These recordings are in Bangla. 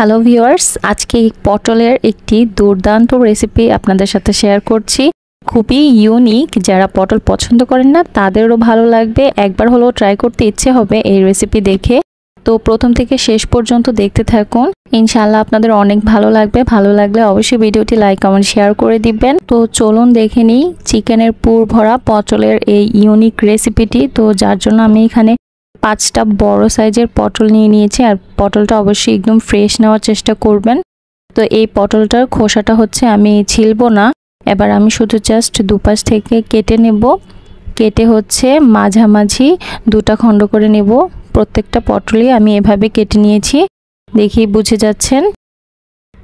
হ্যালো ভিউয়ার্স, আজকে পটলের একটি দুর্দান্ত রেসিপি আপনাদের সাথে শেয়ার করছি। খুবই ইউনিক, যারা পটল পছন্দ করেন না তাদেরও ভালো লাগবে, একবার হলেও ট্রাই করতে ইচ্ছে হবে এই রেসিপি দেখে। তো প্রথম থেকে শেষ পর্যন্ত দেখতে থাকুন, ইনশাআল্লাহ আপনাদের অনেক ভালো লাগবে। ভালো লাগলে অবশ্যই ভিডিওটি লাইক কমেন্ট শেয়ার করে দিবেন। তো চলুন দেখে নিই চিকেনের পুর ভরা পটলের এই ইউনিক রেসিপিটি। তো যার জন্য আমি এখানে 5টা বড় সাইজের পটল নিয়ে নিয়েছি, আর পটলটা অবশ্যই একদম ফ্রেশ নেওয়ার চেষ্টা করবেন। তো এই পটলটার খোসাটা হচ্ছে আমি ছিলবো না, এবার আমি শুধু জাস্ট দুপাশ থেকে কেটে নেব। কেটে হচ্ছে মাঝামাঝি 2টা খণ্ড করে নেব। প্রত্যেকটা পটলই আমি এভাবে কেটে নিয়েছি, দেখেই বুঝে যাচ্ছেন।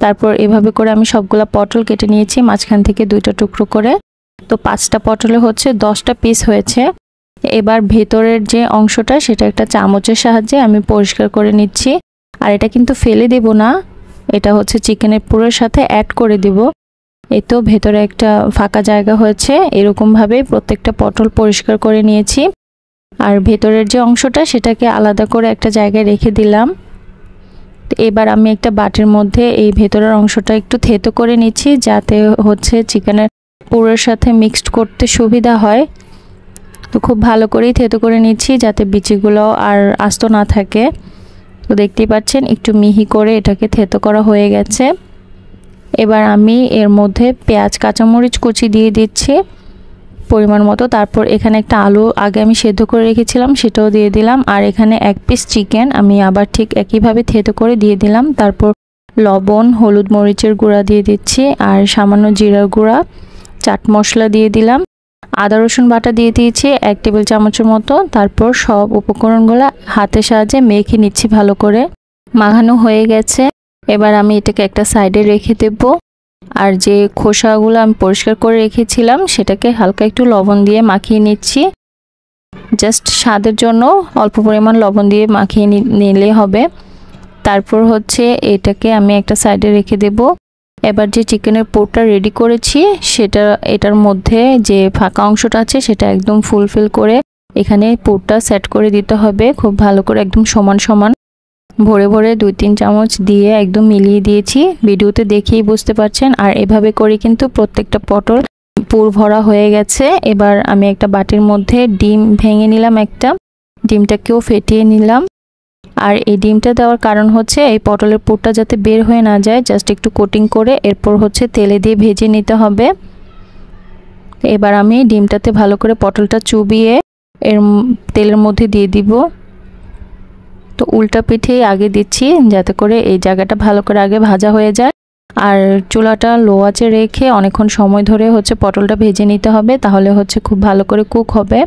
তারপর এভাবে করে আমি সবগুলা পটল কেটে নিয়েছি মাঝখান থেকে 2টা টুকরো করে। তো 5টা পটলে হচ্ছে 10টা পিস হয়েছে। এবার ভেতরের যে অংশটা সেটা একটা চামচের সাহায্যে আমি পরিষ্কার করে নিচ্ছি। আর এটা কিন্তু ফেলে দেব না, এটা হচ্ছে চিকেনের পুরের সাথে অ্যাড করে দেব। এতো ভেতরে একটা ফাঁকা জায়গা হয়েছে, এরকমভাবে প্রত্যেকটা পটল পরিষ্কার করে নিয়েছি। আর ভেতরের যে অংশটা সেটাকে আলাদা করে একটা জায়গায় রেখে দিলাম। এবার আমি একটা বাটির মধ্যে এই ভেতরের অংশটা একটু থেতো করে নিচ্ছি, যাতে হচ্ছে চিকেনের পুরের সাথে মিক্সড করতে সুবিধা হয়। তো খুব ভালো করেই থেতো করে নিচ্ছি, যাতে বিচিগুলো আর আস্ত না থাকে। তো দেখতেই পাচ্ছেন একটু মিহি করে এটাকে থেতো করা হয়ে গেছে। এবার আমি এর মধ্যে পেঁয়াজ কাঁচামরিচ কুচি দিয়ে দিচ্ছি পরিমাণ মতো। তারপর এখানে একটা আলু আগে আমি সেদ্ধ করে রেখেছিলাম, সেটাও দিয়ে দিলাম। আর এখানে 1 পিস চিকেন আমি আবার ঠিক একইভাবে থেতো করে দিয়ে দিলাম। তারপর লবণ, হলুদ মরিচের গুঁড়া দিয়ে দিচ্ছি, আর সামান্য জিরার গুঁড়া, চাট মশলা দিয়ে দিলাম, আদা রসুন বাটা দিয়ে দিয়েছি 1 টেবিল চামচের মতো। তারপর সব উপকরণগুলো হাতের সাহায্যে মেখে নিচ্ছি ভালো করে। মাখানো হয়ে গেছে, এবার আমি এটাকে একটা সাইডে রেখে দেব। আর যে খোসাগুলো আমি পরিষ্কার করে রেখেছিলাম সেটাকে হালকা একটু লবণ দিয়ে মাখিয়ে নিচ্ছি। জাস্ট স্বাদের জন্য অল্প পরিমাণ লবণ দিয়ে মাখিয়ে নিলে হবে। তারপর হচ্ছে এটাকে আমি একটা সাইডে রেখে দেব। এবার যে চিকেনের পুরটা রেডি করেছি এটার মধ্যে যে ফাঁকা অংশটা আছে সেটা একদম ফুলফিল করে এখানে পুরটা সেট করে দিতে হবে, খুব ভালো করে একদম সমান সমান ভরে ভরে 2-3 চামচ দিয়ে একদম মিলিয়ে দিয়েছি। ভিডিওতে দেখেই বুঝতে পারছেন। আর এভাবে করে কিন্তু প্রত্যেকটা পটল পুর ভরা হয়ে গেছে। এবার আমি একটা বাটির মধ্যে ডিম ভেঙে নিলাম, একটা ডিমটাকেও ফেটিয়ে নিলাম। আর এই ডিমটা দেওয়ার কারণ হচ্ছে এই পটলের পুরটা যাতে বের হয়ে না যায়, জাস্ট একটু কোটিং করে এরপর হচ্ছে তেলে দিয়ে ভেজে নিতে হবে। এবার আমি ডিমটাতে ভালো করে পটলটা চুবিয়ে এর তেলের মধ্যে দিয়ে দিব। তো উল্টা পিঠে আগে দিচ্ছি, যাতে করে এই জায়গাটা ভালো করে আগে ভাজা হয়ে যায়। আর চুলাটা লো আঁচে রেখে অনেকক্ষণ সময় ধরে হচ্ছে পটলটা ভেজে নিতে হবে, তাহলে হচ্ছে খুব ভালো করে কুক হবে।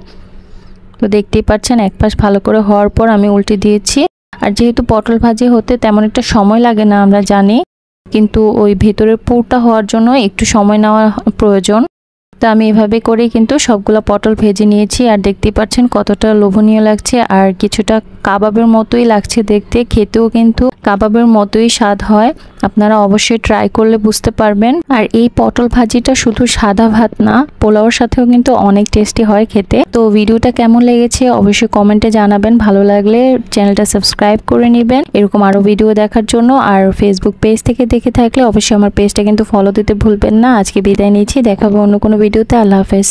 তো দেখতেই পাচ্ছেন এক পাশ ভালো করে হওয়ার পর আমি উল্টে দিয়েছি। আর যেহেতু পটল ভাজি হতে তেমন একটা সময় লাগে না আমরা জানি, কিন্তু ওই ভেতরের পুরটা হওয়ার জন্য একটু সময় নেওয়া প্রয়োজন। তো আমি এভাবে করেই কিন্তু সবগুলো পটল ভেজে নিয়েছি। আর দেখতেই পাচ্ছেন কতটা লোভনীয় লাগছে, আর কিছুটা কাবাবের মতোই লাগছে দেখতে, খেতেও কিন্তু কাবাবের মতোই স্বাদ হয়। আপনারা অবশ্যই ট্রাই করলে বুঝতে পারবেন। আর এই পটল ভাজিটা শুধু সাদা ভাত না, পোলাওর সাথেও কিন্তু অনেক টেস্টি হয় খেতে। তো ভিডিওটা কেমন লেগেছে অবশ্যই কমেন্টে জানাবেন। ভালো লাগলে চ্যানেলটা সাবস্ক্রাইব করে নেবেন এরকম আরো ভিডিও দেখার জন্য। আর ফেসবুক পেজ থেকে দেখে থাকলে অবশ্যই আমার পেজটা কিন্তু ফলো দিতে ভুলবেন না। আজকে বিদায় নিচ্ছি, দেখা হবে অন্য কোনো ভিডিওতে। আল্লাহ হাফেজ।